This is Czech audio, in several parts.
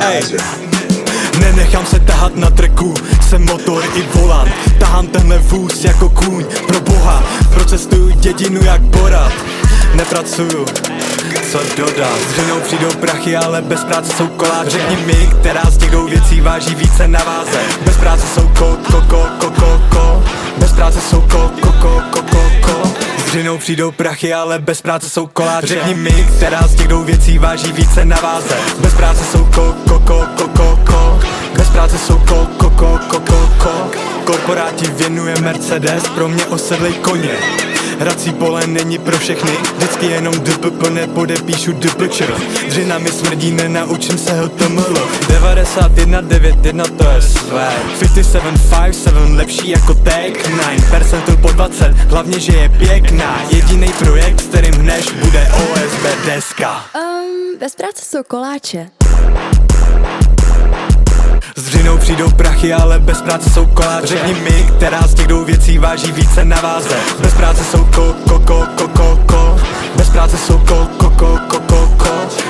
Ej, nenechám se tahat na trku, jsem motor i volant. Tahám tenhle vůz jako kůň, pro boha, procestuju dědinu jak Borat. Nepracuju, co dodat. S ženou přijdou prachy, ale bez práce jsou koláč. Řekni mi, která z těch dvou věcí váží více na váze. Bez práce jsou ko. Bez práce jsou ko. S ženou přijdou prachy, ale bez práce jsou koláče. Řekni mi, která z těch dvou věcí váží více na váze. Bez práce jsou ko. Bez práce jsou ko. Korporáti věnuje Mercedes, pro mě osedlej koně. Hrací pole není pro všechny, vždycky jenom DPP nepodepíšu DPČR. Dřina mi smrdí, nenaučím se HTML. 9191 to je své. 5757 lepší jako Take 9. Percentil po 20, hlavně že je pěkná. Jedinej projekt, s kterým hneš, bude OSB deska. Bez práce jsou koláče. S dřinou přijdou prachy, ale bez práce jsou koláče. Řekni mi, která z těch dvou věcí váží více na váze. Bez práce jsou ko. Bez práce jsou ko.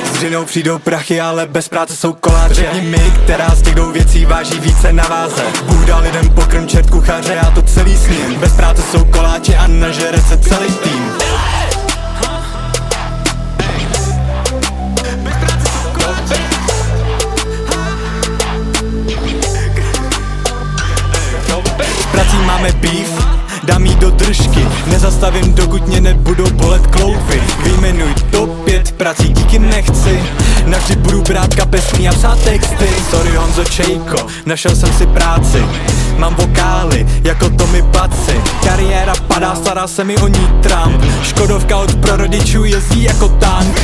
S dřinou přijdou prachy, ale bez práce jsou koláče. Řekni mi, která z těch dvou věcí váží více na váze. Bůh dal lidem pokrm, čert kuchaře, já to celý sním. Bez práce jsou koláče a nažere se celý tým. Prací máme beef, dám jí do držky. Nezastavím, dokud mě nebudou bolet kloufy. Vyjmenuj top 5 prací, díky nechci. Navždy budu brát kapesní a psát texty. Sorry Honzo Čejko, našel jsem si práci. Mám vokály, jako Tommy Paci. Kariéra padá, stará se mi o ní Trump. Škodovka od prarodičů jezdí jako tank.